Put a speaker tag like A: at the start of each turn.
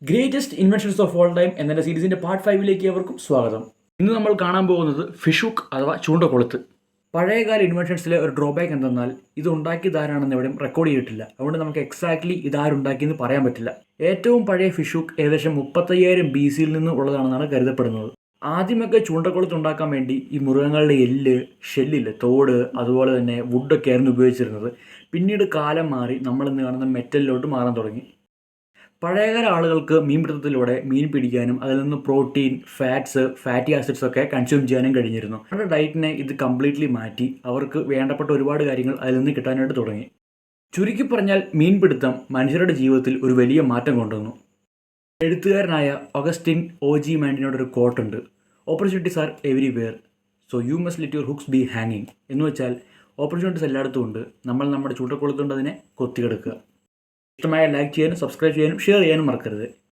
A: Greatest inventions of all time എന്ന സീരീസിൻ്റെ part 5ലേക്ക് അവർക്കും സ്വാഗതം. ഇന്ന് നമ്മൾ കാണാൻ പോകുന്നത് ഫിഷ് അഥവാ ചൂണ്ടക്കൊളുത്ത്. പഴയകാല ഇൻവെൻഷൻസിലെ ഒരു ഡ്രോബാക്ക് എന്തെന്നാൽ ഇത് ഉണ്ടാക്കിയതാരാണെന്ന് എവിടെയും റെക്കോർഡ് ചെയ്തിട്ടില്ല. അതുകൊണ്ട് നമുക്ക് എക്സാക്ട്ലി ഇതാരുണ്ടാക്കിയെന്ന് പറയാൻ പറ്റില്ല. ഏറ്റവും പഴയ ഫിഷ് ഏകദേശം 35,000 BC നിന്ന് ഉള്ളതാണെന്നാണ് കരുതപ്പെടുന്നത്. ആദ്യമൊക്കെ ചൂണ്ടക്കൊളുത്ത് ഉണ്ടാക്കാൻ വേണ്ടി ഈ മൃഗങ്ങളുടെ എല്ല്, ഷെല്ലില്ല, തോട്, അതുപോലെ തന്നെ വുഡൊക്കെ ആയിരുന്നു ഉപയോഗിച്ചിരുന്നത്. പിന്നീട് കാലം മാറി നമ്മളിന്ന് കാണുന്ന മെറ്റലിലോട്ട് മാറാൻ തുടങ്ങി. പഴയകാല ആളുകൾക്ക് മീൻപിടുത്തത്തിലൂടെ മീൻ പിടിക്കാനും അതിൽ നിന്ന് പ്രോട്ടീൻ, ഫാറ്റ്സ്, ഫാറ്റി ആസിഡ്സ് ഒക്കെ കൺസ്യൂം ചെയ്യാനും കഴിഞ്ഞിരുന്നു. അവരുടെ ഡയറ്റിനെ ഇത് കംപ്ലീറ്റ്ലി മാറ്റി അവർക്ക് വേണ്ടപ്പെട്ട ഒരുപാട് കാര്യങ്ങൾ അതിൽ നിന്ന് കിട്ടാനായിട്ട് തുടങ്ങി. ചുരുക്കി പറഞ്ഞാൽ മീൻപിടുത്തം മനുഷ്യരുടെ ജീവിതത്തിൽ ഒരു വലിയ മാറ്റം കൊണ്ടുവന്നു. എഴുത്തുകാരനായ ഓഗസ്റ്റിൻ OG മാൻഡിനോട് ഒരു കോട്ടുണ്ട്: opportunities are everywhere, so you must let your hooks be ഹാങ്ങിങ്. എന്ന് വെച്ചാൽ ഓപ്പർച്യൂണിറ്റീസ് എല്ലായിടത്തും ഉണ്ട്, നമ്മൾ നമ്മുടെ ചൂണ്ടക്കൊളുത്തുകൊണ്ട് അതിനെ കൊത്തിയെടുക്കുക. ഇഷ്ടമായ ലൈക്ക് ചെയ്യാനും സബ്സ്ക്രൈബ് ചെയ്യാനും ഷെയർ ചെയ്യാനും മറക്കരുത്.